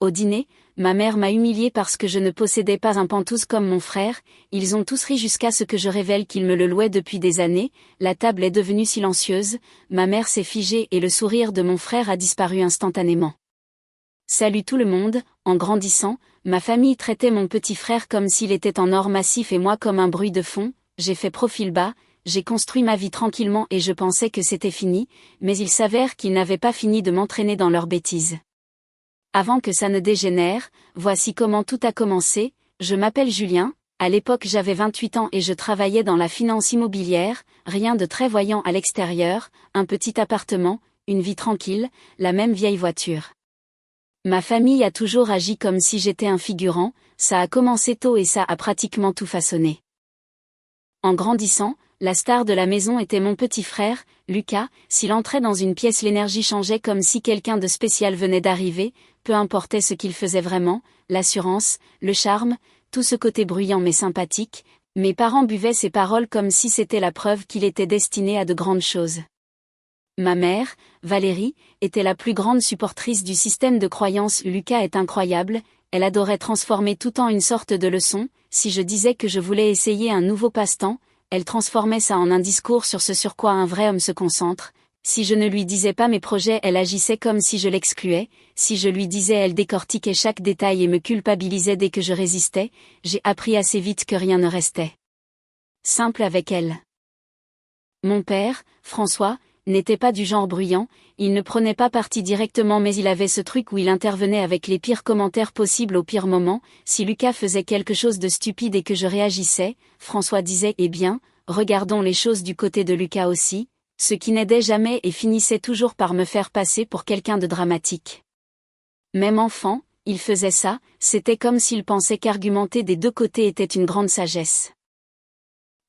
Au dîner, ma mère m'a humiliée parce que je ne possédais pas un pantouse comme mon frère, ils ont tous ri jusqu'à ce que je révèle qu'ils me le louaient depuis des années, la table est devenue silencieuse, ma mère s'est figée et le sourire de mon frère a disparu instantanément. Salut tout le monde, en grandissant, ma famille traitait mon petit frère comme s'il était en or massif et moi comme un bruit de fond, j'ai fait profil bas, j'ai construit ma vie tranquillement et je pensais que c'était fini, mais il s'avère qu'ils n'avaient pas fini de m'entraîner dans leurs bêtises. Avant que ça ne dégénère, voici comment tout a commencé, je m'appelle Julien, à l'époque j'avais 28 ans et je travaillais dans la finance immobilière, rien de très voyant à l'extérieur, un petit appartement, une vie tranquille, la même vieille voiture. Ma famille a toujours agi comme si j'étais un figurant, ça a commencé tôt et ça a pratiquement tout façonné. En grandissant, la star de la maison était mon petit frère, Lucas, s'il entrait dans une pièce l'énergie changeait comme si quelqu'un de spécial venait d'arriver, peu importait ce qu'il faisait vraiment, l'assurance, le charme, tout ce côté bruyant mais sympathique, mes parents buvaient ses paroles comme si c'était la preuve qu'il était destiné à de grandes choses. Ma mère, Valérie, était la plus grande supportrice du système de croyance Lucas est incroyable, elle adorait transformer tout en une sorte de leçon, si je disais que je voulais essayer un nouveau passe-temps, elle transformait ça en un discours sur ce sur quoi un vrai homme se concentre, si je ne lui disais pas mes projets elle agissait comme si je l'excluais, si je lui disais elle décortiquait chaque détail et me culpabilisait dès que je résistais, j'ai appris assez vite que rien ne restait simple avec elle. Mon père, François, n'était pas du genre bruyant, il ne prenait pas parti directement mais il avait ce truc où il intervenait avec les pires commentaires possibles au pire moment, si Lucas faisait quelque chose de stupide et que je réagissais, François disait « Eh bien, regardons les choses du côté de Lucas aussi », ce qui n'aidait jamais et finissait toujours par me faire passer pour quelqu'un de dramatique. Même enfant, il faisait ça, c'était comme s'il pensait qu'argumenter des deux côtés était une grande sagesse.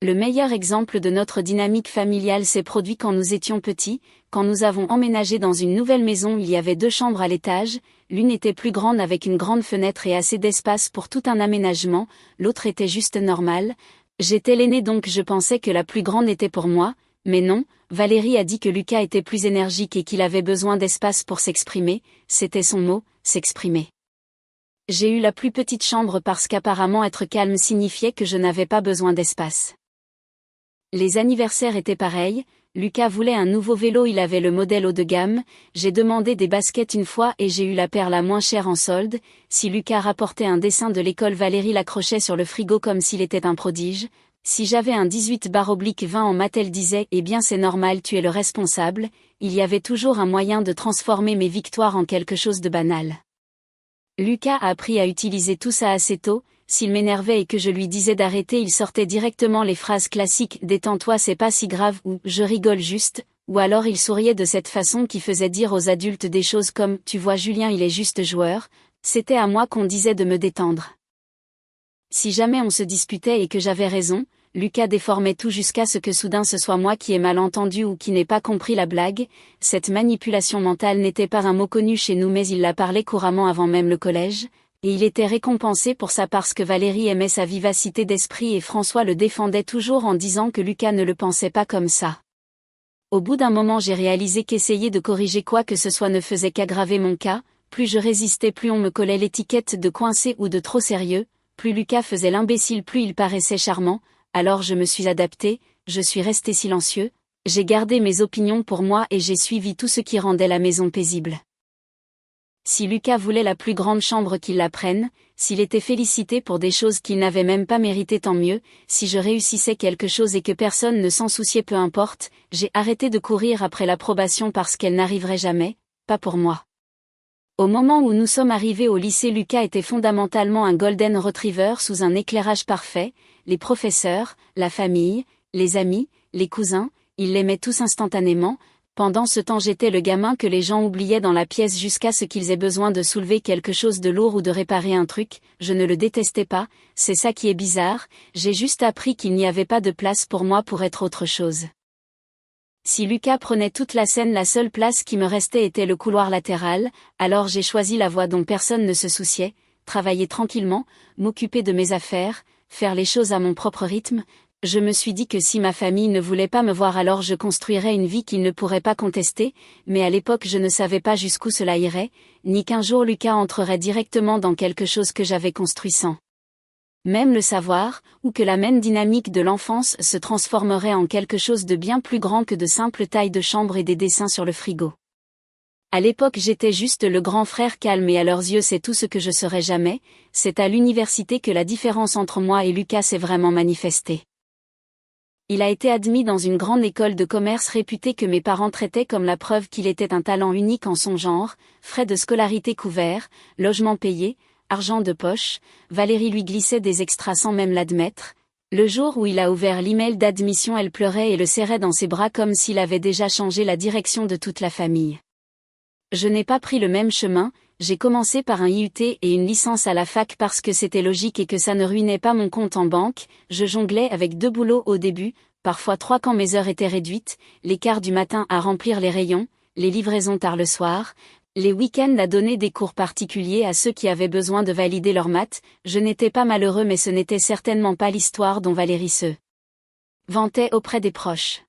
Le meilleur exemple de notre dynamique familiale s'est produit quand nous étions petits, quand nous avons emménagé dans une nouvelle maison où il y avait 2 chambres à l'étage, l'une était plus grande avec une grande fenêtre et assez d'espace pour tout un aménagement, l'autre était juste normale. J'étais l'aînée donc je pensais que la plus grande était pour moi, mais non, Valérie a dit que Lucas était plus énergique et qu'il avait besoin d'espace pour s'exprimer, c'était son mot, s'exprimer. J'ai eu la plus petite chambre parce qu'apparemment être calme signifiait que je n'avais pas besoin d'espace. Les anniversaires étaient pareils, Lucas voulait un nouveau vélo il avait le modèle haut de gamme, j'ai demandé des baskets une fois et j'ai eu la paire la moins chère en solde, si Lucas rapportait un dessin de l'école Valérie l'accrochait sur le frigo comme s'il était un prodige, si j'avais un 18/20 en maths elle disait « Eh bien c'est normal tu es le responsable », il y avait toujours un moyen de transformer mes victoires en quelque chose de banal. Lucas a appris à utiliser tout ça assez tôt, s'il m'énervait et que je lui disais d'arrêter il sortait directement les phrases classiques « détends-toi c'est pas si grave » ou « je rigole juste », ou alors il souriait de cette façon qui faisait dire aux adultes des choses comme « tu vois Julien il est juste joueur », c'était à moi qu'on disait de me détendre. Si jamais on se disputait et que j'avais raison, Lucas déformait tout jusqu'à ce que soudain ce soit moi qui ai mal entendu ou qui n'ai pas compris la blague, cette manipulation mentale n'était pas un mot connu chez nous mais il la parlait couramment avant même le collège, et il était récompensé pour ça parce que Valérie aimait sa vivacité d'esprit et François le défendait toujours en disant que Lucas ne le pensait pas comme ça. Au bout d'un moment j'ai réalisé qu'essayer de corriger quoi que ce soit ne faisait qu'aggraver mon cas, plus je résistais plus on me collait l'étiquette de coincé ou de trop sérieux, plus Lucas faisait l'imbécile plus il paraissait charmant, alors je me suis adapté, je suis resté silencieux, j'ai gardé mes opinions pour moi et j'ai suivi tout ce qui rendait la maison paisible. Si Lucas voulait la plus grande chambre qu'il la prenne, s'il était félicité pour des choses qu'il n'avait même pas méritées tant mieux, si je réussissais quelque chose et que personne ne s'en souciait peu importe, j'ai arrêté de courir après l'approbation parce qu'elle n'arriverait jamais, pas pour moi. Au moment où nous sommes arrivés au lycée Lucas était fondamentalement un golden retriever sous un éclairage parfait, les professeurs, la famille, les amis, les cousins, ils l'aimaient tous instantanément. Pendant ce temps j'étais le gamin que les gens oubliaient dans la pièce jusqu'à ce qu'ils aient besoin de soulever quelque chose de lourd ou de réparer un truc, je ne le détestais pas, c'est ça qui est bizarre, j'ai juste appris qu'il n'y avait pas de place pour moi pour être autre chose. Si Lucas prenait toute la scène la seule place qui me restait était le couloir latéral, alors j'ai choisi la voie dont personne ne se souciait, travailler tranquillement, m'occuper de mes affaires, faire les choses à mon propre rythme, Je me suis dit que si ma famille ne voulait pas me voir alors je construirais une vie qu'ils ne pourraient pas contester, mais à l'époque je ne savais pas jusqu'où cela irait, ni qu'un jour Lucas entrerait directement dans quelque chose que j'avais construit sans même le savoir, ou que la même dynamique de l'enfance se transformerait en quelque chose de bien plus grand que de simples tailles de chambre et des dessins sur le frigo. À l'époque j'étais juste le grand frère calme et à leurs yeux c'est tout ce que je serai jamais, c'est à l'université que la différence entre moi et Lucas s'est vraiment manifestée. Il a été admis dans une grande école de commerce réputée que mes parents traitaient comme la preuve qu'il était un talent unique en son genre, frais de scolarité couverts, logement payé, argent de poche, Valérie lui glissait des extras sans même l'admettre. Le jour où il a ouvert l'email d'admission elle pleurait et le serrait dans ses bras comme s'il avait déjà changé la direction de toute la famille. Je n'ai pas pris le même chemin, j'ai commencé par un IUT et une licence à la fac parce que c'était logique et que ça ne ruinait pas mon compte en banque, je jonglais avec 2 boulots au début, parfois 3 quand mes heures étaient réduites, les quarts du matin à remplir les rayons, les livraisons tard le soir, les week-ends à donner des cours particuliers à ceux qui avaient besoin de valider leurs maths, je n'étais pas malheureux mais ce n'était certainement pas l'histoire dont Valérie se vantait auprès des proches.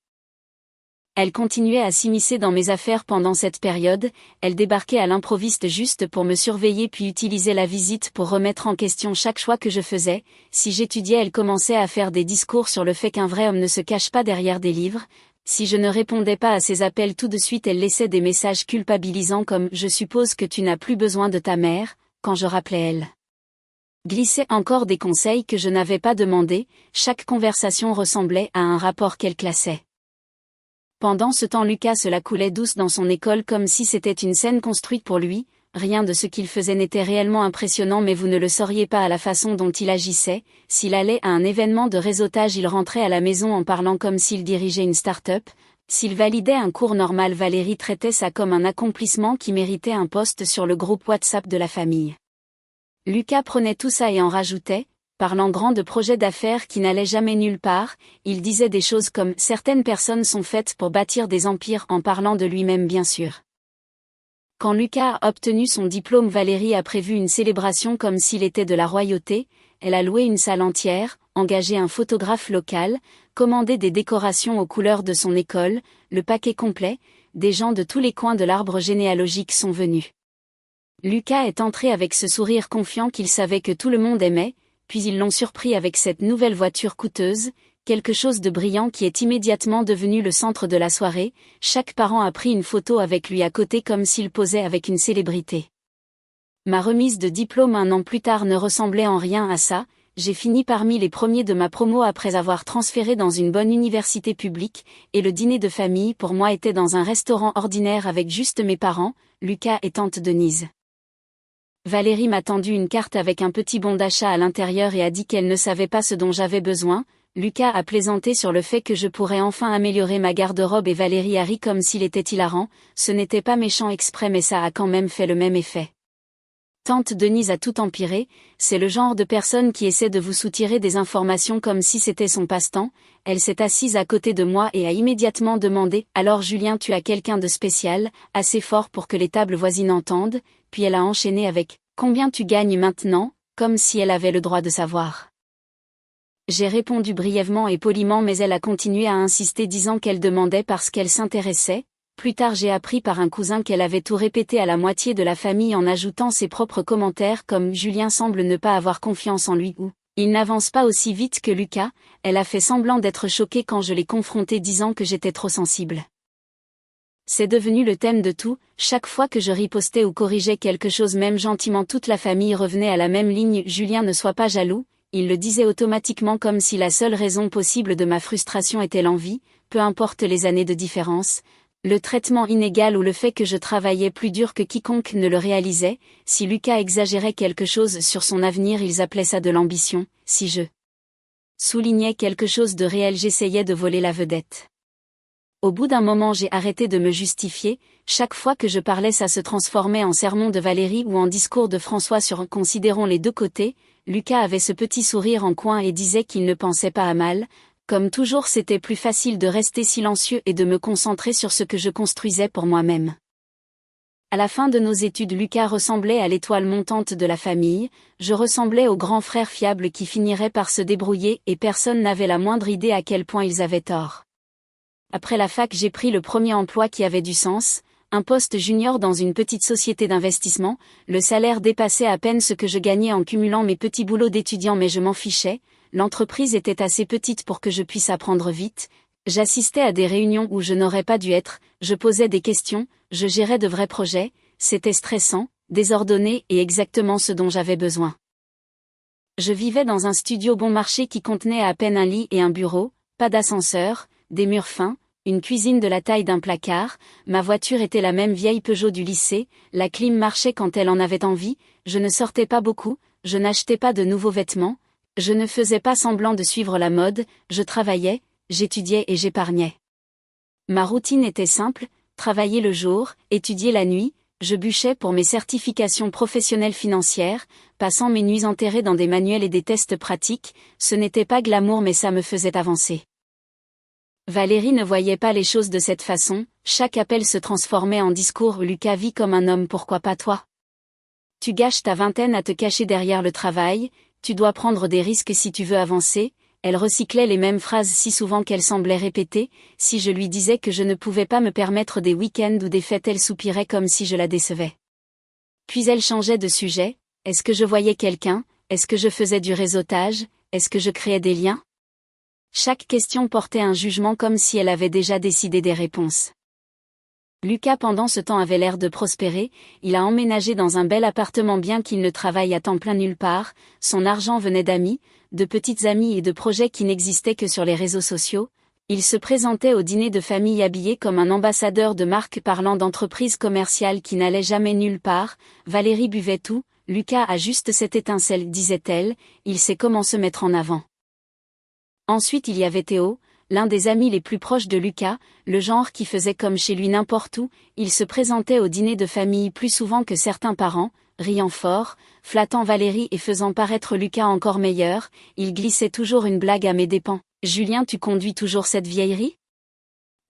Elle continuait à s'immiscer dans mes affaires pendant cette période, elle débarquait à l'improviste juste pour me surveiller puis utilisait la visite pour remettre en question chaque choix que je faisais. Si j'étudiais elle commençait à faire des discours sur le fait qu'un vrai homme ne se cache pas derrière des livres. Si je ne répondais pas à ses appels tout de suite elle laissait des messages culpabilisants comme « Je suppose que tu n'as plus besoin de ta mère », quand je rappelais elle glissait encore des conseils que je n'avais pas demandés, chaque conversation ressemblait à un rapport qu'elle classait. Pendant ce temps Lucas se la coulait douce dans son école comme si c'était une scène construite pour lui, rien de ce qu'il faisait n'était réellement impressionnant mais vous ne le sauriez pas à la façon dont il agissait, s'il allait à un événement de réseautage il rentrait à la maison en parlant comme s'il dirigeait une start-up, s'il validait un cours normal Valérie traitait ça comme un accomplissement qui méritait un post sur le groupe WhatsApp de la famille. Lucas prenait tout ça et en rajoutait, parlant grand de projets d'affaires qui n'allaient jamais nulle part, il disait des choses comme « Certaines personnes sont faites pour bâtir des empires » en parlant de lui-même bien sûr. Quand Lucas a obtenu son diplôme Valérie a prévu une célébration comme s'il était de la royauté, elle a loué une salle entière, engagé un photographe local, commandé des décorations aux couleurs de son école, le paquet complet, des gens de tous les coins de l'arbre généalogique sont venus. Lucas est entré avec ce sourire confiant qu'il savait que tout le monde aimait, puis ils l'ont surpris avec cette nouvelle voiture coûteuse, quelque chose de brillant qui est immédiatement devenu le centre de la soirée, chaque parent a pris une photo avec lui à côté comme s'il posait avec une célébrité. Ma remise de diplôme 1 an plus tard ne ressemblait en rien à ça, j'ai fini parmi les premiers de ma promo après avoir transféré dans une bonne université publique, et le dîner de famille pour moi était dans un restaurant ordinaire avec juste mes parents, Lucas et tante Denise. Valérie m'a tendu une carte avec un petit bon d'achat à l'intérieur et a dit qu'elle ne savait pas ce dont j'avais besoin. Lucas a plaisanté sur le fait que je pourrais enfin améliorer ma garde-robe et Valérie a ri comme s'il était hilarant, ce n'était pas méchant exprès mais ça a quand même fait le même effet. Tante Denise a tout empiré, c'est le genre de personne qui essaie de vous soutirer des informations comme si c'était son passe-temps, elle s'est assise à côté de moi et a immédiatement demandé « Alors Julien tu as quelqu'un de spécial, assez fort pour que les tables voisines entendent ?» Puis elle a enchaîné avec « Combien tu gagnes maintenant ?» comme si elle avait le droit de savoir. J'ai répondu brièvement et poliment mais elle a continué à insister disant qu'elle demandait parce qu'elle s'intéressait. Plus tard j'ai appris par un cousin qu'elle avait tout répété à la moitié de la famille en ajoutant ses propres commentaires comme « Julien semble ne pas avoir confiance en lui » ou « Il n'avance pas aussi vite que Lucas », elle a fait semblant d'être choquée quand je l'ai confrontée disant que j'étais trop sensible. C'est devenu le thème de tout, chaque fois que je ripostais ou corrigeais quelque chose même gentiment toute la famille revenait à la même ligne « Julien ne sois pas jaloux », il le disait automatiquement comme si la seule raison possible de ma frustration était l'envie, peu importe les années de différence, le traitement inégal ou le fait que je travaillais plus dur que quiconque ne le réalisait, si Lucas exagérait quelque chose sur son avenir ils appelaient ça de l'ambition, si je soulignais quelque chose de réel j'essayais de voler la vedette. Au bout d'un moment j'ai arrêté de me justifier, chaque fois que je parlais ça se transformait en sermon de Valérie ou en discours de François sur considérons les deux côtés, Lucas avait ce petit sourire en coin et disait qu'il ne pensait pas à mal, comme toujours c'était plus facile de rester silencieux et de me concentrer sur ce que je construisais pour moi-même. À la fin de nos études, Lucas ressemblait à l'étoile montante de la famille, je ressemblais au grand frère fiable qui finirait par se débrouiller et personne n'avait la moindre idée à quel point ils avaient tort. Après la fac, j'ai pris le premier emploi qui avait du sens, un poste junior dans une petite société d'investissement. Le salaire dépassait à peine ce que je gagnais en cumulant mes petits boulots d'étudiant, mais je m'en fichais, l'entreprise était assez petite pour que je puisse apprendre vite. J'assistais à des réunions où je n'aurais pas dû être, je posais des questions, je gérais de vrais projets, c'était stressant, désordonné et exactement ce dont j'avais besoin. Je vivais dans un studio bon marché qui contenait à peine un lit et un bureau, pas d'ascenseur, des murs fins, une cuisine de la taille d'un placard, ma voiture était la même vieille Peugeot du lycée, la clim marchait quand elle en avait envie, je ne sortais pas beaucoup, je n'achetais pas de nouveaux vêtements, je ne faisais pas semblant de suivre la mode, je travaillais, j'étudiais et j'épargnais. Ma routine était simple, travailler le jour, étudier la nuit, je bûchais pour mes certifications professionnelles financières, passant mes nuits enterrées dans des manuels et des tests pratiques, ce n'était pas glamour mais ça me faisait avancer. Valérie ne voyait pas les choses de cette façon, chaque appel se transformait en discours. Lucas vit comme un homme, pourquoi pas toi? Tu gâches ta vingtaine à te cacher derrière le travail, tu dois prendre des risques si tu veux avancer. Elle recyclait les mêmes phrases si souvent qu'elle semblait répéter. Si je lui disais que je ne pouvais pas me permettre des week-ends ou des fêtes, elle soupirait comme si je la décevais. Puis elle changeait de sujet. Est-ce que je voyais quelqu'un? Est-ce que je faisais du réseautage? Est-ce que je créais des liens? Chaque question portait un jugement comme si elle avait déjà décidé des réponses. Lucas pendant ce temps avait l'air de prospérer, il a emménagé dans un bel appartement bien qu'il ne travaille à temps plein nulle part, son argent venait d'amis, de petites amies et de projets qui n'existaient que sur les réseaux sociaux. Il se présentait au dîner de famille habillé comme un ambassadeur de marque parlant d'entreprises commerciales qui n'allaient jamais nulle part. Valérie buvait tout, Lucas a juste cette étincelle, disait-elle, il sait comment se mettre en avant. Ensuite il y avait Théo, l'un des amis les plus proches de Lucas, le genre qui faisait comme chez lui n'importe où, il se présentait au dîner de famille plus souvent que certains parents, riant fort, flattant Valérie et faisant paraître Lucas encore meilleur, il glissait toujours une blague à mes dépens. « Julien, tu conduis toujours cette vieillerie ?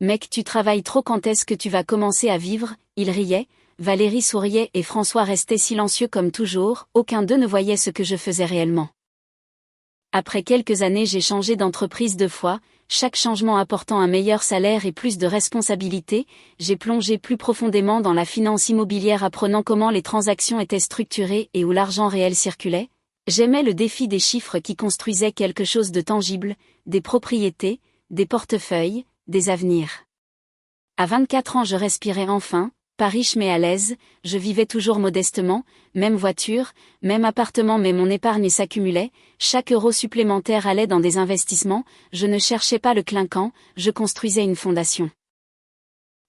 Mec, tu travailles trop, quand est-ce que tu vas commencer à vivre ?» Il riait, Valérie souriait et François restait silencieux comme toujours, aucun d'eux ne voyait ce que je faisais réellement. Après quelques années, j'ai changé d'entreprise 2 fois, chaque changement apportant un meilleur salaire et plus de responsabilités. J'ai plongé plus profondément dans la finance immobilière, apprenant comment les transactions étaient structurées et où l'argent réel circulait. J'aimais le défi des chiffres qui construisaient quelque chose de tangible, des propriétés, des portefeuilles, des avenirs. À 24 ans, je respirais enfin, pas riche mais à l'aise, je vivais toujours modestement, même voiture, même appartement, mais mon épargne s'accumulait, chaque euro supplémentaire allait dans des investissements, je ne cherchais pas le clinquant, je construisais une fondation.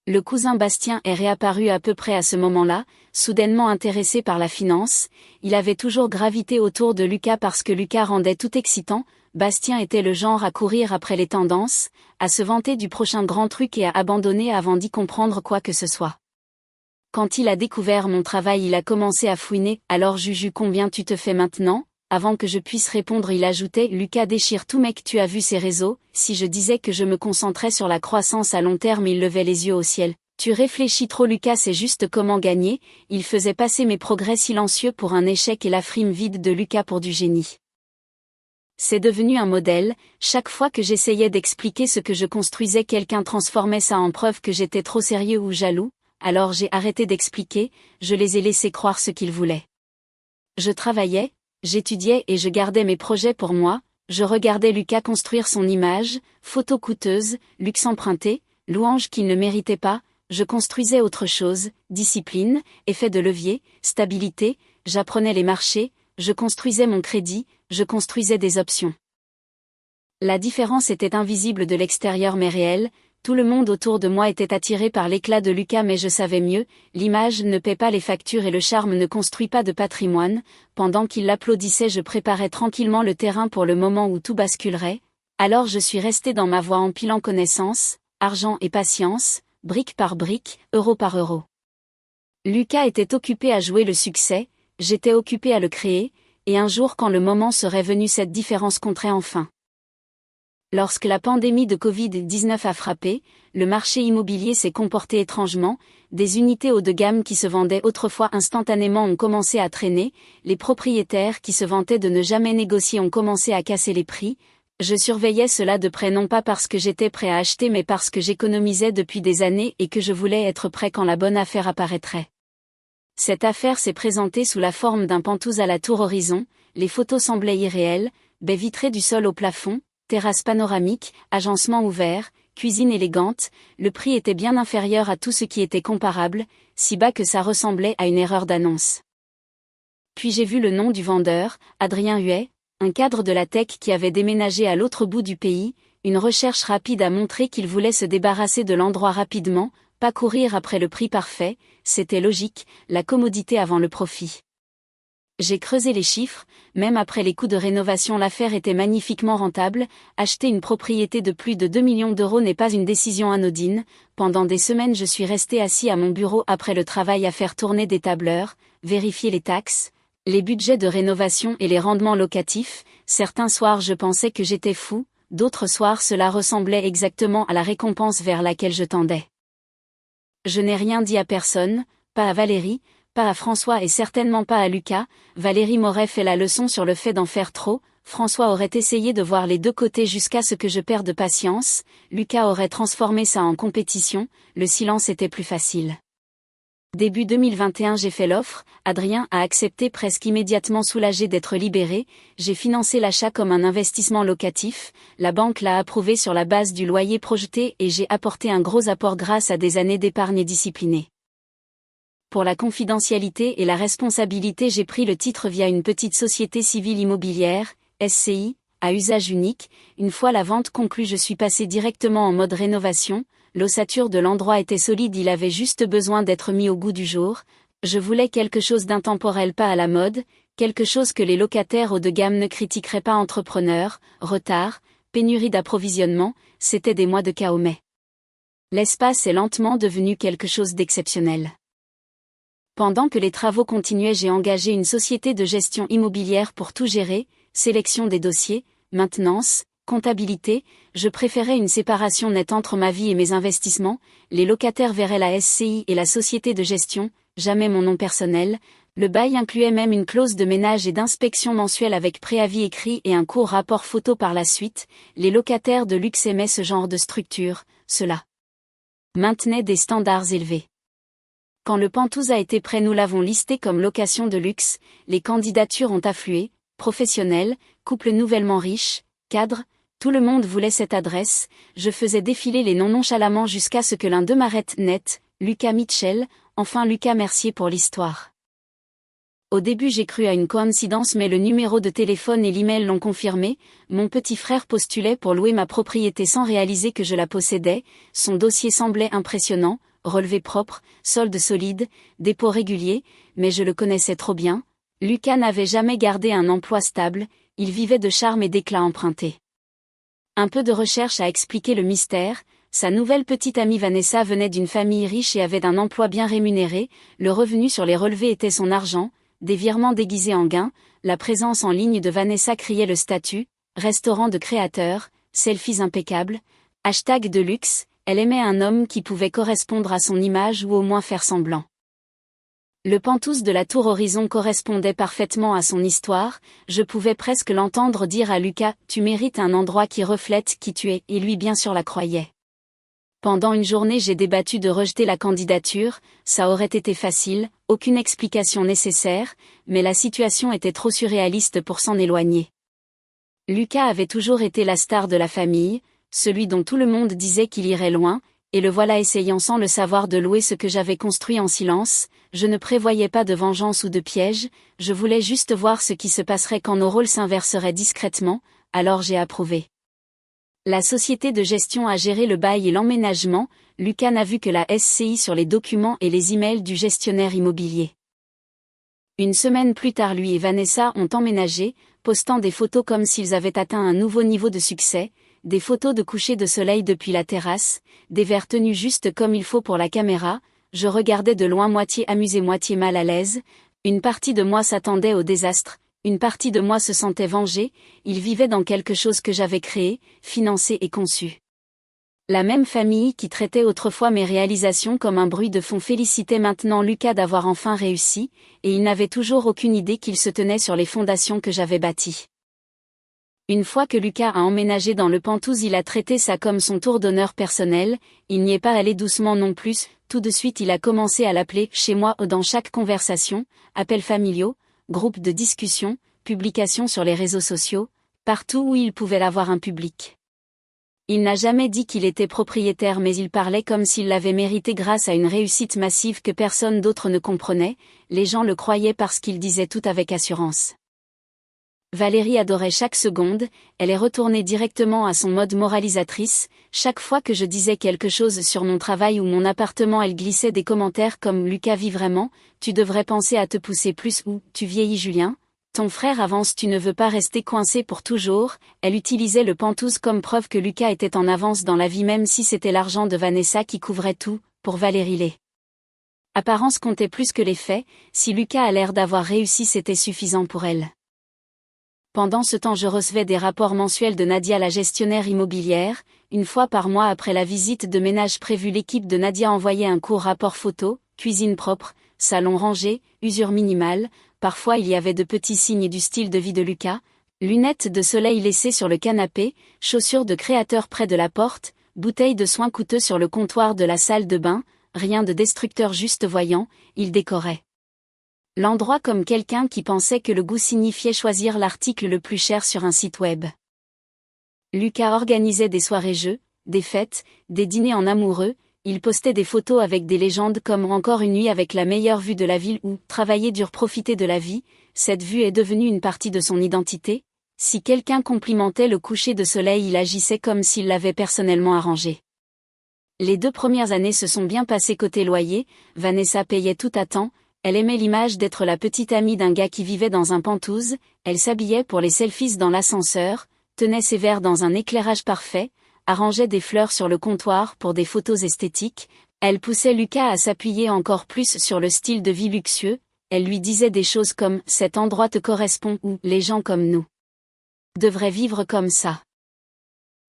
Le cousin Bastien est réapparu à peu près à ce moment-là, soudainement intéressé par la finance, il avait toujours gravité autour de Lucas parce que Lucas rendait tout excitant. Bastien était le genre à courir après les tendances, à se vanter du prochain grand truc et à abandonner avant d'y comprendre quoi que ce soit. Quand il a découvert mon travail, il a commencé à fouiner. « Alors Juju, combien tu te fais maintenant ?» Avant que je puisse répondre, il ajoutait « Lucas déchire tout, mec, tu as vu ses réseaux ?» Si je disais que je me concentrais sur la croissance à long terme, il levait les yeux au ciel. « Tu réfléchis trop Lucas, c'est juste comment gagner ?» Il faisait passer mes progrès silencieux pour un échec et la frime vide de Lucas pour du génie. C'est devenu un modèle, chaque fois que j'essayais d'expliquer ce que je construisais, quelqu'un transformait ça en preuve que j'étais trop sérieux ou jaloux. Alors j'ai arrêté d'expliquer, je les ai laissés croire ce qu'ils voulaient. Je travaillais, j'étudiais et je gardais mes projets pour moi, je regardais Lucas construire son image, photo coûteuse, luxe emprunté, louange qu'il ne méritait pas, je construisais autre chose, discipline, effet de levier, stabilité, j'apprenais les marchés, je construisais mon crédit, je construisais des options. La différence était invisible de l'extérieur mais réelle. Tout le monde autour de moi était attiré par l'éclat de Lucas, mais je savais mieux, l'image ne paie pas les factures et le charme ne construit pas de patrimoine. Pendant qu'il l'applaudissait, je préparais tranquillement le terrain pour le moment où tout basculerait. Alors je suis resté dans ma voie, empilant connaissances, argent et patience, brique par brique, euro par euro. Lucas était occupé à jouer le succès, j'étais occupé à le créer, et un jour quand le moment serait venu, cette différence compterait enfin. Lorsque la pandémie de Covid-19 a frappé, le marché immobilier s'est comporté étrangement, des unités haut de gamme qui se vendaient autrefois instantanément ont commencé à traîner, les propriétaires qui se vantaient de ne jamais négocier ont commencé à casser les prix. Je surveillais cela de près non pas parce que j'étais prêt à acheter mais parce que j'économisais depuis des années et que je voulais être prêt quand la bonne affaire apparaîtrait. Cette affaire s'est présentée sous la forme d'un penthouse à la tour Horizon, les photos semblaient irréelles, baies vitrées du sol au plafond, terrasse panoramique, agencement ouvert, cuisine élégante, le prix était bien inférieur à tout ce qui était comparable, si bas que ça ressemblait à une erreur d'annonce. Puis j'ai vu le nom du vendeur, Adrien Huet, un cadre de la tech qui avait déménagé à l'autre bout du pays, une recherche rapide a montré qu'il voulait se débarrasser de l'endroit rapidement, pas courir après le prix parfait, c'était logique, la commodité avant le profit. J'ai creusé les chiffres, même après les coûts de rénovation l'affaire était magnifiquement rentable, acheter une propriété de plus de 2 millions d'euros n'est pas une décision anodine, pendant des semaines je suis resté assis à mon bureau après le travail à faire tourner des tableurs, vérifier les taxes, les budgets de rénovation et les rendements locatifs, certains soirs je pensais que j'étais fou, d'autres soirs cela ressemblait exactement à la récompense vers laquelle je tendais. Je n'ai rien dit à personne, pas à Valérie, pas à François et certainement pas à Lucas. Valérie m'aurait fait la leçon sur le fait d'en faire trop, François aurait essayé de voir les deux côtés jusqu'à ce que je perde patience, Lucas aurait transformé ça en compétition, le silence était plus facile. Début 2021 j'ai fait l'offre, Adrien a accepté presque immédiatement soulagé d'être libéré, j'ai financé l'achat comme un investissement locatif, la banque l'a approuvé sur la base du loyer projeté et j'ai apporté un gros apport grâce à des années d'épargne disciplinée. Pour la confidentialité et la responsabilité j'ai pris le titre via une petite société civile immobilière, SCI, à usage unique, une fois la vente conclue je suis passé directement en mode rénovation, l'ossature de l'endroit était solide il avait juste besoin d'être mis au goût du jour, je voulais quelque chose d'intemporel pas à la mode, quelque chose que les locataires haut de gamme ne critiqueraient pas entrepreneurs, retard, pénurie d'approvisionnement, c'était des mois de chaos mais. L'espace est lentement devenu quelque chose d'exceptionnel. Pendant que les travaux continuaient j'ai engagé une société de gestion immobilière pour tout gérer, sélection des dossiers, maintenance, comptabilité, je préférais une séparation nette entre ma vie et mes investissements, les locataires verraient la SCI et la société de gestion, jamais mon nom personnel, le bail incluait même une clause de ménage et d'inspection mensuelle avec préavis écrit et un court rapport photo par la suite, les locataires de luxe aimaient ce genre de structure, cela maintenait des standards élevés. Quand le penthouse a été prêt nous l'avons listé comme location de luxe, les candidatures ont afflué, professionnels, couples nouvellement riches, cadres, tout le monde voulait cette adresse, je faisais défiler les noms nonchalamment jusqu'à ce que l'un d'eux m'arrête net, Lucas Mitchell, enfin Lucas Mercier pour l'histoire. Au début j'ai cru à une coïncidence mais le numéro de téléphone et l'email l'ont confirmé, mon petit frère postulait pour louer ma propriété sans réaliser que je la possédais, son dossier semblait impressionnant, relevé propre, solde solide, dépôt régulier, mais je le connaissais trop bien, Lucas n'avait jamais gardé un emploi stable, il vivait de charme et d'éclat empruntés. Un peu de recherche a expliqué le mystère, sa nouvelle petite amie Vanessa venait d'une famille riche et avait un emploi bien rémunéré, le revenu sur les relevés était son argent, des virements déguisés en gains, la présence en ligne de Vanessa criait le statut, restaurant de créateur, selfies impeccables, hashtag de luxe, elle aimait un homme qui pouvait correspondre à son image ou au moins faire semblant. Le penthouse de la tour Horizon correspondait parfaitement à son histoire, je pouvais presque l'entendre dire à Lucas « Tu mérites un endroit qui reflète qui tu es » et lui bien sûr la croyait. Pendant une journée j'ai débattu de rejeter la candidature, ça aurait été facile, aucune explication nécessaire, mais la situation était trop surréaliste pour s'en éloigner. Lucas avait toujours été la star de la famille, celui dont tout le monde disait qu'il irait loin, et le voilà essayant sans le savoir de louer ce que j'avais construit en silence, je ne prévoyais pas de vengeance ou de piège, je voulais juste voir ce qui se passerait quand nos rôles s'inverseraient discrètement, alors j'ai approuvé. La société de gestion a géré le bail et l'emménagement, Lucas n'a vu que la SCI sur les documents et les emails du gestionnaire immobilier. Une semaine plus tard lui et Vanessa ont emménagé, postant des photos comme s'ils avaient atteint un nouveau niveau de succès, des photos de coucher de soleil depuis la terrasse, des verres tenus juste comme il faut pour la caméra, je regardais de loin moitié amusé moitié mal à l'aise, une partie de moi s'attendait au désastre, Une partie de moi se sentait vengée, il vivait dans quelque chose que j'avais créé, financé et conçu. La même famille qui traitait autrefois mes réalisations comme un bruit de fond félicitait maintenant Lucas d'avoir enfin réussi, et il n'avait toujours aucune idée qu'il se tenait sur les fondations que j'avais bâties. Une fois que Lucas a emménagé dans le Penthouse, il a traité ça comme son tour d'honneur personnel, il n'y est pas allé doucement non plus, tout de suite il a commencé à l'appeler « chez moi » dans chaque conversation, appels familiaux, groupes de discussion, publications sur les réseaux sociaux, partout où il pouvait avoir un public. Il n'a jamais dit qu'il était propriétaire, mais il parlait comme s'il l'avait mérité grâce à une réussite massive que personne d'autre ne comprenait, les gens le croyaient parce qu'il disait tout avec assurance. Valérie adorait chaque seconde, elle est retournée directement à son mode moralisatrice, chaque fois que je disais quelque chose sur mon travail ou mon appartement elle glissait des commentaires comme « Lucas vit vraiment, tu devrais penser à te pousser plus » ou « Tu vieillis Julien, ton frère avance, tu ne veux pas rester coincé pour toujours », elle utilisait le Penthouse comme preuve que Lucas était en avance dans la vie même si c'était l'argent de Vanessa qui couvrait tout, pour Valérie les apparences comptaient plus que les faits, si Lucas a l'air d'avoir réussi c'était suffisant pour elle. Pendant ce temps je recevais des rapports mensuels de Nadia la gestionnaire immobilière, une fois par mois après la visite de ménage prévue l'équipe de Nadia envoyait un court rapport photo, cuisine propre, salon rangé, usure minimale, parfois il y avait de petits signes du style de vie de Lucas, lunettes de soleil laissées sur le canapé, chaussures de créateur près de la porte, bouteilles de soins coûteux sur le comptoir de la salle de bain, rien de destructeur juste voyant, il décorait l'endroit comme quelqu'un qui pensait que le goût signifiait choisir l'article le plus cher sur un site web. Lucas organisait des soirées jeux, des fêtes, des dîners en amoureux, il postait des photos avec des légendes comme « Encore une nuit avec la meilleure vue de la ville » ou « Travailler dur, profiter de la vie », cette vue est devenue une partie de son identité. Si quelqu'un complimentait le coucher de soleil il agissait comme s'il l'avait personnellement arrangé. Les 2 premières années se sont bien passées côté loyer, Vanessa payait tout à temps. Elle aimait l'image d'être la petite amie d'un gars qui vivait dans un Penthouse, elle s'habillait pour les selfies dans l'ascenseur, tenait ses verres dans un éclairage parfait, arrangeait des fleurs sur le comptoir pour des photos esthétiques, elle poussait Lucas à s'appuyer encore plus sur le style de vie luxueux, elle lui disait des choses comme « cet endroit te correspond » ou « les gens comme nous devraient vivre comme ça ».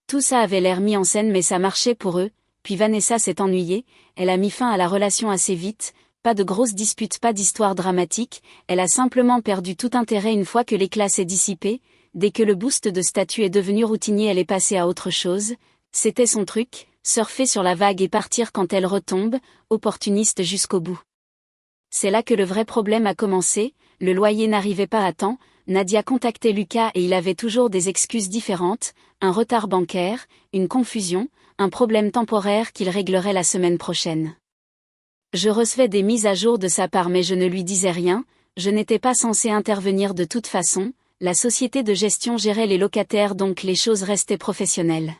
Tout ça avait l'air mis en scène mais ça marchait pour eux, puis Vanessa s'est ennuyée, elle a mis fin à la relation assez vite. Pas de grosses disputes, pas d'histoire dramatique, elle a simplement perdu tout intérêt une fois que l'éclat s'est dissipé, dès que le boost de statut est devenu routinier elle est passée à autre chose, c'était son truc, surfer sur la vague et partir quand elle retombe, opportuniste jusqu'au bout. C'est là que le vrai problème a commencé, le loyer n'arrivait pas à temps, Nadia contactait Lucas et il avait toujours des excuses différentes, un retard bancaire, une confusion, un problème temporaire qu'il réglerait la semaine prochaine. Je recevais des mises à jour de sa part mais je ne lui disais rien, je n'étais pas censé intervenir de toute façon, la société de gestion gérait les locataires donc les choses restaient professionnelles.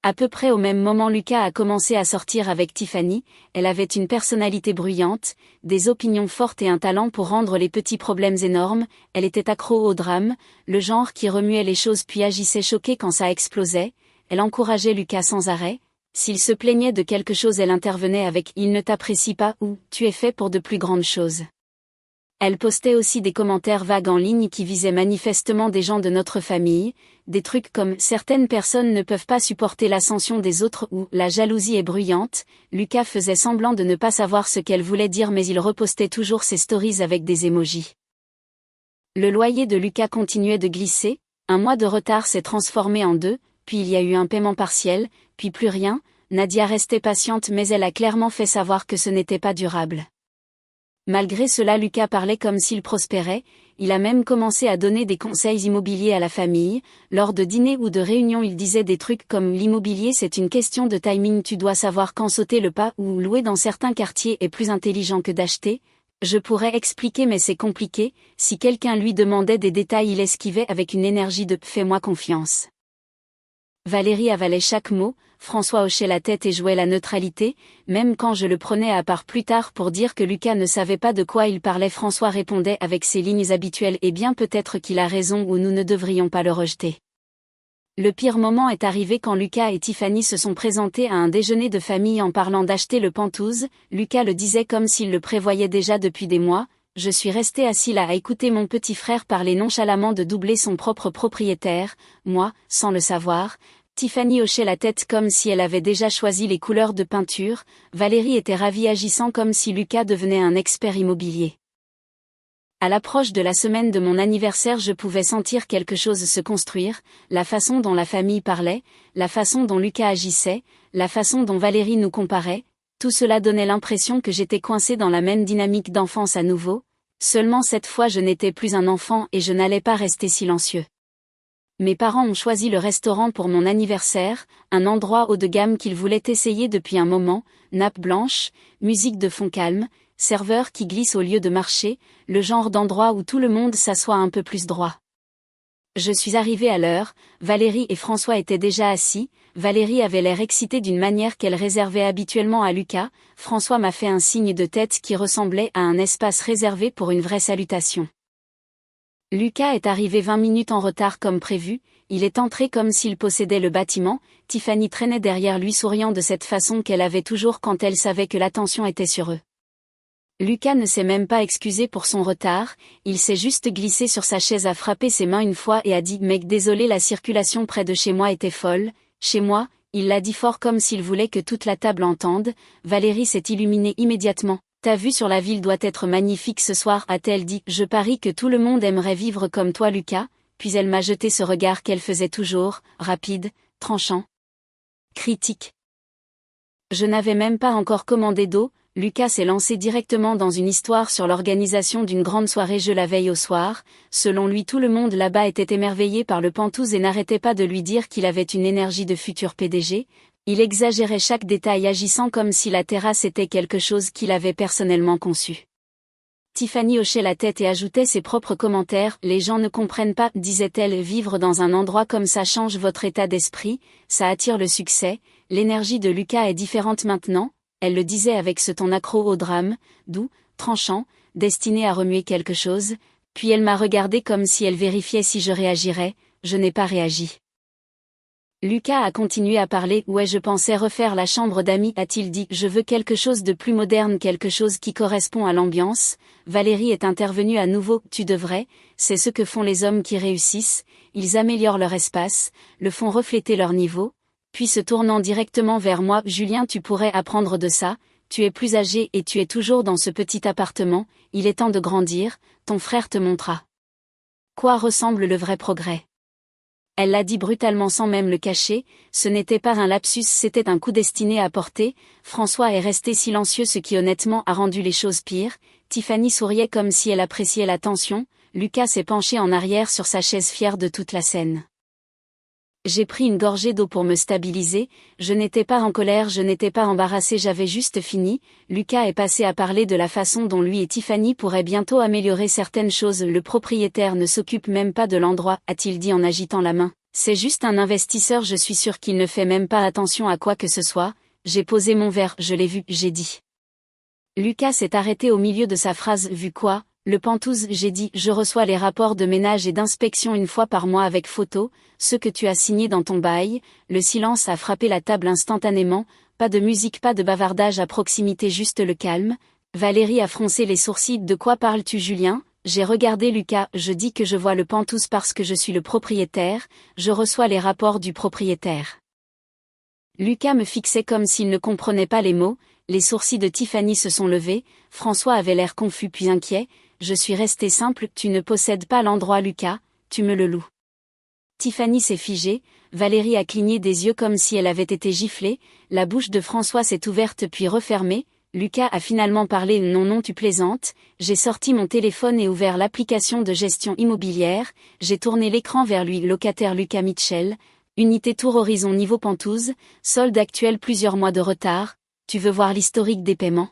À peu près au même moment Lucas a commencé à sortir avec Tiffany, elle avait une personnalité bruyante, des opinions fortes et un talent pour rendre les petits problèmes énormes, elle était accro au drame, le genre qui remuait les choses puis agissait choqué quand ça explosait, elle encourageait Lucas sans arrêt. S'il se plaignait de quelque chose elle intervenait avec « il ne t'apprécie pas » ou « tu es fait pour de plus grandes choses ». Elle postait aussi des commentaires vagues en ligne qui visaient manifestement des gens de notre famille, des trucs comme « certaines personnes ne peuvent pas supporter l'ascension des autres » ou « la jalousie est bruyante ». Lucas faisait semblant de ne pas savoir ce qu'elle voulait dire mais il repostait toujours ses stories avec des émojis. Le loyer de Lucas continuait de glisser, un mois de retard s'est transformé en 2, puis il y a eu un paiement partiel, puis plus rien, Nadia restait patiente mais elle a clairement fait savoir que ce n'était pas durable. Malgré cela Lucas parlait comme s'il prospérait, il a même commencé à donner des conseils immobiliers à la famille, lors de dîners ou de réunions il disait des trucs comme « l'immobilier c'est une question de timing, tu dois savoir quand sauter le pas » ou « louer dans certains quartiers est plus intelligent que d'acheter ». Je pourrais expliquer mais c'est compliqué, si quelqu'un lui demandait des détails il esquivait avec une énergie de « fais-moi confiance ». Valérie avalait chaque mot, François hochait la tête et jouait la neutralité, même quand je le prenais à part plus tard pour dire que Lucas ne savait pas de quoi il parlait François répondait avec ses lignes habituelles et bien peut-être qu'il a raison ou nous ne devrions pas le rejeter. Le pire moment est arrivé quand Lucas et Tiffany se sont présentés à un déjeuner de famille en parlant d'acheter le Penthouse, Lucas le disait comme s'il le prévoyait déjà depuis des mois, je suis resté assis là à écouter mon petit frère parler nonchalamment de doubler son propre propriétaire, moi, sans le savoir. Tiffany hochait la tête comme si elle avait déjà choisi les couleurs de peinture, Valérie était ravie agissant comme si Lucas devenait un expert immobilier. À l'approche de la semaine de mon anniversaire, je pouvais sentir quelque chose se construire, la façon dont la famille parlait, la façon dont Lucas agissait, la façon dont Valérie nous comparait, tout cela donnait l'impression que j'étais coincé dans la même dynamique d'enfance à nouveau, seulement cette fois je n'étais plus un enfant et je n'allais pas rester silencieux. Mes parents ont choisi le restaurant pour mon anniversaire, un endroit haut de gamme qu'ils voulaient essayer depuis un moment, nappe blanche, musique de fond calme, serveur qui glisse au lieu de marcher, le genre d'endroit où tout le monde s'assoit un peu plus droit. Je suis arrivé à l'heure, Valérie et François étaient déjà assis, Valérie avait l'air excitée d'une manière qu'elle réservait habituellement à Lucas, François m'a fait un signe de tête qui ressemblait à un espace réservé pour une vraie salutation. Lucas est arrivé 20 minutes en retard comme prévu, il est entré comme s'il possédait le bâtiment, Tiffany traînait derrière lui souriant de cette façon qu'elle avait toujours quand elle savait que l'attention était sur eux. Lucas ne s'est même pas excusé pour son retard, il s'est juste glissé sur sa chaise, a frappé ses mains une fois et a dit « Mec, désolé, la circulation près de chez moi était folle, chez moi », il l'a dit fort comme s'il voulait que toute la table entende. Valérie s'est illuminée immédiatement. Ta vue sur la ville doit être magnifique ce soir, a-t-elle dit. Je parie que tout le monde aimerait vivre comme toi, Lucas. Puis elle m'a jeté ce regard qu'elle faisait toujours, rapide, tranchant, critique. Je n'avais même pas encore commandé d'eau, Lucas s'est lancé directement dans une histoire sur l'organisation d'une grande soirée jeu la veille au soir. Selon lui, tout le monde là-bas était émerveillé par le Pantouz et n'arrêtait pas de lui dire qu'il avait une énergie de futur PDG. Il exagérait chaque détail agissant comme si la terrasse était quelque chose qu'il avait personnellement conçu. Tiffany hochait la tête et ajoutait ses propres commentaires. Les gens ne comprennent pas, disait-elle, vivre dans un endroit comme ça change votre état d'esprit, ça attire le succès, l'énergie de Lucas est différente maintenant, elle le disait avec ce ton accro au drame, doux, tranchant, destiné à remuer quelque chose, puis elle m'a regardé comme si elle vérifiait si je réagirais, je n'ai pas réagi. Lucas a continué à parler. Ouais, je pensais refaire la chambre d'amis, a-t-il dit. Je veux quelque chose de plus moderne, quelque chose qui correspond à l'ambiance. Valérie est intervenue à nouveau. Tu devrais, c'est ce que font les hommes qui réussissent, ils améliorent leur espace, le font refléter leur niveau. Puis se tournant directement vers moi, Julien, tu pourrais apprendre de ça, tu es plus âgé et tu es toujours dans ce petit appartement, il est temps de grandir, ton frère te montrera. Quoi ressemble le vrai progrès? Elle l'a dit brutalement sans même le cacher, ce n'était pas un lapsus, c'était un coup destiné à porter. François est resté silencieux, ce qui honnêtement a rendu les choses pires. Tiffany souriait comme si elle appréciait la tension, Lucas s'est penché en arrière sur sa chaise fier de toute la scène. J'ai pris une gorgée d'eau pour me stabiliser, je n'étais pas en colère, je n'étais pas embarrassée, j'avais juste fini. Lucas est passé à parler de la façon dont lui et Tiffany pourraient bientôt améliorer certaines choses. Le propriétaire ne s'occupe même pas de l'endroit, a-t-il dit en agitant la main. C'est juste un investisseur, je suis sûr qu'il ne fait même pas attention à quoi que ce soit. J'ai posé mon verre, je l'ai vu, j'ai dit. Lucas s'est arrêté au milieu de sa phrase. Vu quoi? Le Pantouz, j'ai dit, je reçois les rapports de ménage et d'inspection une fois par mois avec photo, ceux que tu as signés dans ton bail. Le silence a frappé la table instantanément, pas de musique, pas de bavardage à proximité, juste le calme. Valérie a froncé les sourcils. De quoi parles-tu, Julien? J'ai regardé Lucas, je dis que je vois le Pantouz parce que je suis le propriétaire, je reçois les rapports du propriétaire. Lucas me fixait comme s'il ne comprenait pas les mots, les sourcils de Tiffany se sont levés, François avait l'air confus puis inquiet. Je suis resté simple, tu ne possèdes pas l'endroit, Lucas, tu me le loues. Tiffany s'est figée, Valérie a cligné des yeux comme si elle avait été giflée, la bouche de François s'est ouverte puis refermée, Lucas a finalement parlé. Non, tu plaisantes, j'ai sorti mon téléphone et ouvert l'application de gestion immobilière, j'ai tourné l'écran vers lui. Locataire Lucas Mitchell, unité Tour Horizon niveau Pantouz, solde actuel plusieurs mois de retard, tu veux voir l'historique des paiements?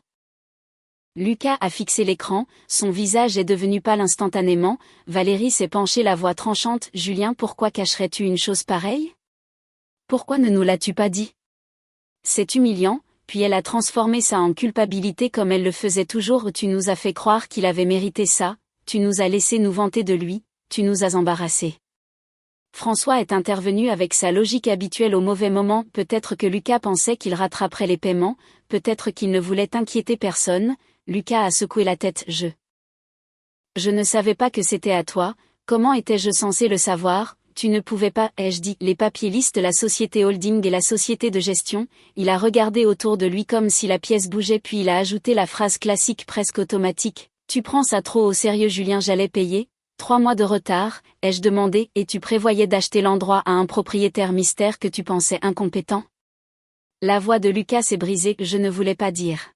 Lucas a fixé l'écran, son visage est devenu pâle instantanément, Valérie s'est penchée, la voix tranchante. Julien, pourquoi cacherais-tu une chose pareille? Pourquoi ne nous l'as-tu pas dit? C'est humiliant, puis elle a transformé ça en culpabilité comme elle le faisait toujours. Tu nous as fait croire qu'il avait mérité ça, tu nous as laissé nous vanter de lui, tu nous as embarrassés. François est intervenu avec sa logique habituelle au mauvais moment. Peut-être que Lucas pensait qu'il rattraperait les paiements, peut-être qu'il ne voulait inquiéter personne. Lucas a secoué la tête. Je ne savais pas que c'était à toi, comment étais-je censé le savoir? Tu ne pouvais pas, ai-je dit, les papiers listent la société holding et la société de gestion. Il a regardé autour de lui comme si la pièce bougeait puis il a ajouté la phrase classique presque automatique. Tu prends ça trop au sérieux Julien, j'allais payer 3 mois de retard, ai-je demandé, et tu prévoyais d'acheter l'endroit à un propriétaire mystère que tu pensais incompétent? La voix de Lucas s'est brisée, je ne voulais pas dire.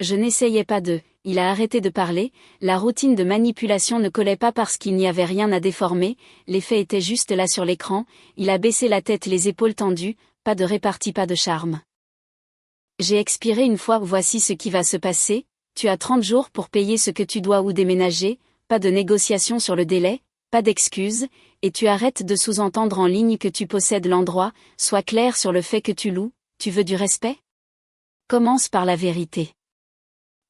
Je n'essayais pas de. Il a arrêté de parler, la routine de manipulation ne collait pas parce qu'il n'y avait rien à déformer, les faits étaient juste là sur l'écran, il a baissé la tête les épaules tendues, pas de répartie, pas de charme. J'ai expiré une fois, voici ce qui va se passer, tu as 30 jours pour payer ce que tu dois ou déménager, pas de négociation sur le délai, pas d'excuses, et tu arrêtes de sous-entendre en ligne que tu possèdes l'endroit, sois clair sur le fait que tu loues, tu veux du respect? Commence par la vérité.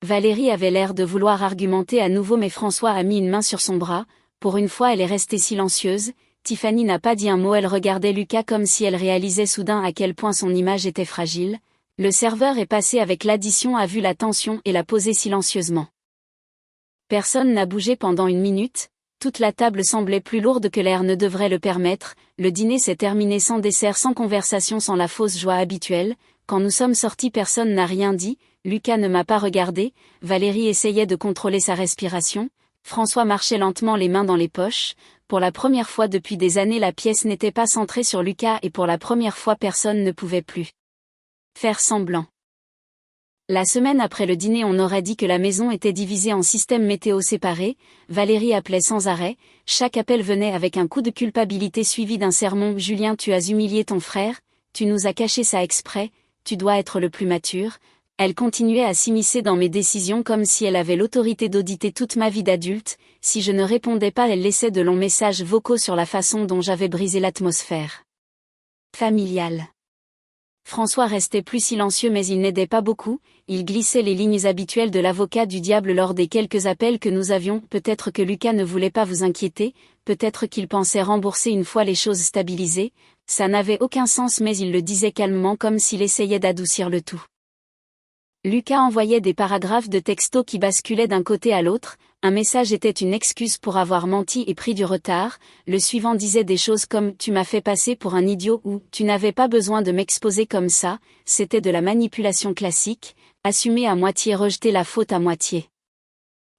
Valérie avait l'air de vouloir argumenter à nouveau mais François a mis une main sur son bras, pour une fois elle est restée silencieuse, Tiffany n'a pas dit un mot, elle regardait Lucas comme si elle réalisait soudain à quel point son image était fragile. Le serveur est passé avec l'addition, a vu la tension et l'a posée silencieusement. Personne n'a bougé pendant 1 minute, toute la table semblait plus lourde que l'air ne devrait le permettre, le dîner s'est terminé sans dessert, sans conversation, sans la fausse joie habituelle, quand nous sommes sortis personne n'a rien dit, Lucas ne m'a pas regardé, Valérie essayait de contrôler sa respiration, François marchait lentement les mains dans les poches, pour la première fois depuis des années la pièce n'était pas centrée sur Lucas et pour la première fois personne ne pouvait plus faire semblant. La semaine après le dîner on aurait dit que la maison était divisée en systèmes météo séparés, Valérie appelait sans arrêt, chaque appel venait avec un coup de culpabilité suivi d'un sermon, Julien tu as humilié ton frère, tu nous as caché ça exprès, tu dois être le plus mature. Elle continuait à s'immiscer dans mes décisions comme si elle avait l'autorité d'auditer toute ma vie d'adulte, si je ne répondais pas elle laissait de longs messages vocaux sur la façon dont j'avais brisé l'atmosphère familiale. François restait plus silencieux mais il n'aidait pas beaucoup, il glissait les lignes habituelles de l'avocat du diable lors des quelques appels que nous avions, peut-être que Lucas ne voulait pas vous inquiéter, peut-être qu'il pensait rembourser une fois les choses stabilisées, ça n'avait aucun sens mais il le disait calmement comme s'il essayait d'adoucir le tout. Lucas envoyait des paragraphes de texto qui basculaient d'un côté à l'autre, un message était une excuse pour avoir menti et pris du retard, le suivant disait des choses comme « tu m'as fait passer pour un idiot » ou « tu n'avais pas besoin de m'exposer comme ça », c'était de la manipulation classique, assumer à moitié, rejeter la faute à moitié.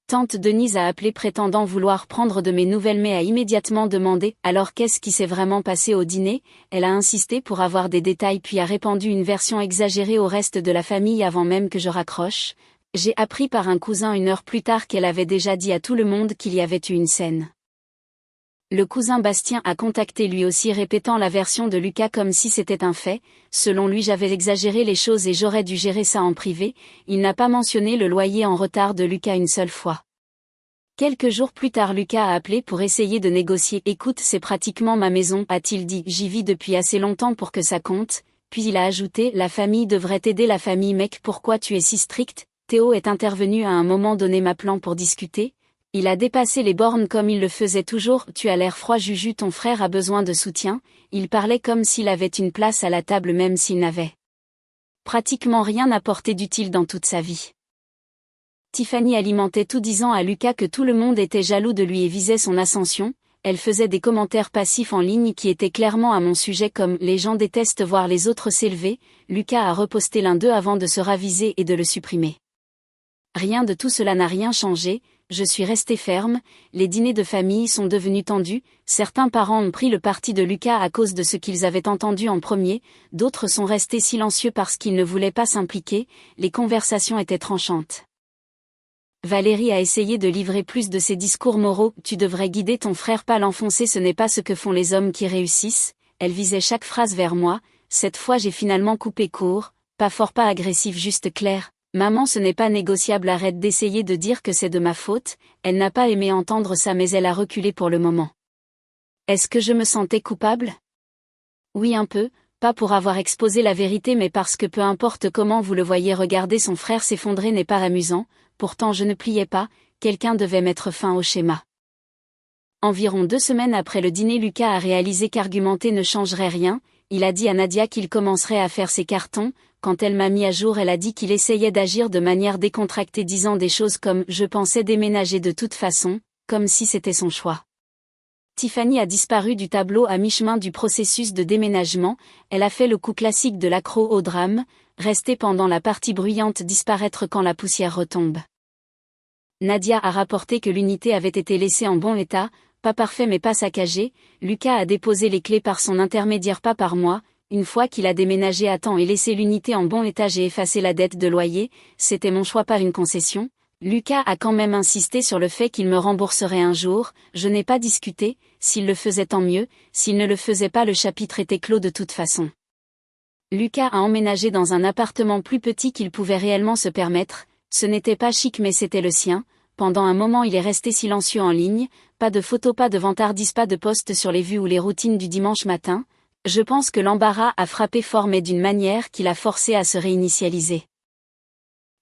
Tante Denise a appelé prétendant vouloir prendre de mes nouvelles mais a immédiatement demandé « alors qu'est-ce qui s'est vraiment passé au dîner ?» Elle a insisté pour avoir des détails puis a répandu une version exagérée au reste de la famille avant même que je raccroche. J'ai appris par un cousin 1 heure plus tard qu'elle avait déjà dit à tout le monde qu'il y avait eu une scène. Le cousin Bastien a contacté lui aussi répétant la version de Lucas comme si c'était un fait, selon lui j'avais exagéré les choses et j'aurais dû gérer ça en privé, il n'a pas mentionné le loyer en retard de Lucas une seule fois. Quelques jours plus tard Lucas a appelé pour essayer de négocier. Écoute c'est pratiquement ma maison a-t-il dit, j'y vis depuis assez longtemps pour que ça compte, puis il a ajouté la famille devrait aider la famille mec pourquoi tu es si strict, Théo est intervenu à un moment donné m'appelant pour discuter. Il a dépassé les bornes comme il le faisait toujours, tu as l'air froid Juju ton frère a besoin de soutien, il parlait comme s'il avait une place à la table même s'il n'avait pratiquement rien apporté d'utile dans toute sa vie. Tiffany alimentait tout disant à Lucas que tout le monde était jaloux de lui et visait son ascension, elle faisait des commentaires passifs en ligne qui étaient clairement à mon sujet comme « les gens détestent voir les autres s'élever », Lucas a reposté l'un d'eux avant de se raviser et de le supprimer. Rien de tout cela n'a rien changé, je suis restée ferme, les dîners de famille sont devenus tendus, certains parents ont pris le parti de Lucas à cause de ce qu'ils avaient entendu en premier, d'autres sont restés silencieux parce qu'ils ne voulaient pas s'impliquer, les conversations étaient tranchantes. Valérie a essayé de livrer plus de ses discours moraux, tu devrais guider ton frère pas l'enfoncer ce n'est pas ce que font les hommes qui réussissent, elle visait chaque phrase vers moi, cette fois j'ai finalement coupé court, pas fort pas agressif juste clair. Maman ce n'est pas négociable arrête d'essayer de dire que c'est de ma faute, elle n'a pas aimé entendre ça mais elle a reculé pour le moment. Est-ce que je me sentais coupable? Oui un peu, pas pour avoir exposé la vérité mais parce que peu importe comment vous le voyez regarder son frère s'effondrer n'est pas amusant, pourtant je ne pliais pas, quelqu'un devait mettre fin au schéma. Environ 2 semaines après le dîner Lucas a réalisé qu'argumenter ne changerait rien, il a dit à Nadia qu'il commencerait à faire ses cartons. Quand elle m'a mis à jour, elle a dit qu'il essayait d'agir de manière décontractée, disant des choses comme « je pensais déménager de toute façon », comme si c'était son choix. Tiffany a disparu du tableau à mi-chemin du processus de déménagement. Elle a fait le coup classique de l'accro au drame, rester pendant la partie bruyante, disparaître quand la poussière retombe. Nadia a rapporté que l'unité avait été laissée en bon état, pas parfait mais pas saccagé. Lucas a déposé les clés par son intermédiaire, pas par moi. Une fois qu'il a déménagé à temps et laissé l'unité en bon état, j'ai effacé la dette de loyer, c'était mon choix, pas une concession. Lucas a quand même insisté sur le fait qu'il me rembourserait un jour, je n'ai pas discuté, s'il le faisait tant mieux, s'il ne le faisait pas le chapitre était clos de toute façon. Lucas a emménagé dans un appartement plus petit qu'il pouvait réellement se permettre, ce n'était pas chic mais c'était le sien. Pendant un moment il est resté silencieux en ligne, pas de photos, pas de vantardise, pas de posts sur les vues ou les routines du dimanche matin. Je pense que l'embarras a frappé fort mais d'une manière qui l'a forcé à se réinitialiser.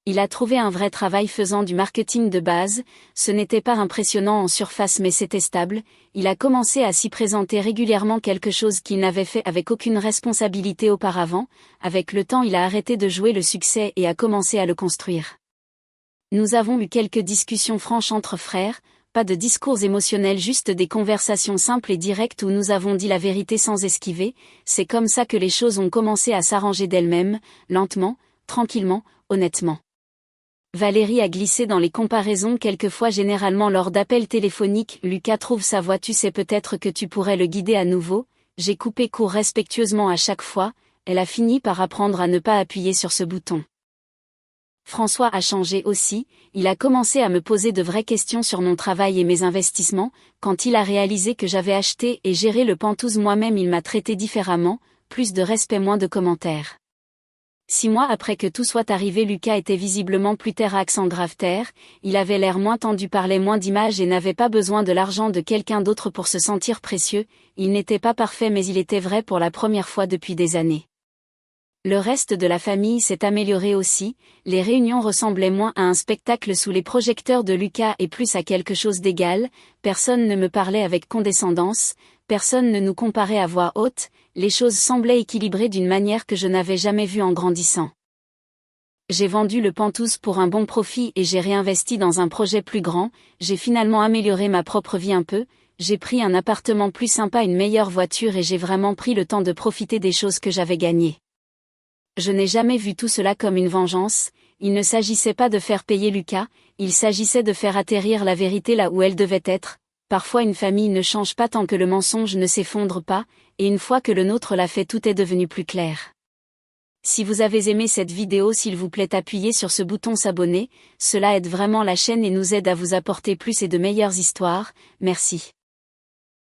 Il a trouvé un vrai travail faisant du marketing de base, ce n'était pas impressionnant en surface mais c'était stable, il a commencé à s'y présenter régulièrement, quelque chose qu'il n'avait fait avec aucune responsabilité auparavant. Avec le temps il a arrêté de jouer le succès et a commencé à le construire. Nous avons eu quelques discussions franches entre frères, pas de discours émotionnels, juste des conversations simples et directes où nous avons dit la vérité sans esquiver. C'est comme ça que les choses ont commencé à s'arranger d'elles-mêmes, lentement, tranquillement, honnêtement. Valérie a glissé dans les comparaisons quelquefois, généralement lors d'appels téléphoniques. Lucas trouve sa voix, tu sais peut-être que tu pourrais le guider à nouveau. J'ai coupé court respectueusement à chaque fois, elle a fini par apprendre à ne pas appuyer sur ce bouton. François a changé aussi, il a commencé à me poser de vraies questions sur mon travail et mes investissements. Quand il a réalisé que j'avais acheté et géré le Penthouse moi-même, il m'a traité différemment, plus de respect, moins de commentaires. 6 mois après que tout soit arrivé, Lucas était visiblement plus terre à accent grave terre, il avait l'air moins tendu, parlait moins d'images et n'avait pas besoin de l'argent de quelqu'un d'autre pour se sentir précieux. Il n'était pas parfait mais il était vrai pour la première fois depuis des années. Le reste de la famille s'est amélioré aussi, les réunions ressemblaient moins à un spectacle sous les projecteurs de Lucas et plus à quelque chose d'égal, personne ne me parlait avec condescendance, personne ne nous comparait à voix haute, les choses semblaient équilibrées d'une manière que je n'avais jamais vue en grandissant. J'ai vendu le Penthouse pour un bon profit et j'ai réinvesti dans un projet plus grand, j'ai finalement amélioré ma propre vie un peu, j'ai pris un appartement plus sympa, une meilleure voiture et j'ai vraiment pris le temps de profiter des choses que j'avais gagnées. Je n'ai jamais vu tout cela comme une vengeance, il ne s'agissait pas de faire payer Lucas, il s'agissait de faire atterrir la vérité là où elle devait être. Parfois une famille ne change pas tant que le mensonge ne s'effondre pas, et une fois que le nôtre l'a fait, tout est devenu plus clair. Si vous avez aimé cette vidéo, s'il vous plaît appuyez sur ce bouton s'abonner, cela aide vraiment la chaîne et nous aide à vous apporter plus et de meilleures histoires, merci.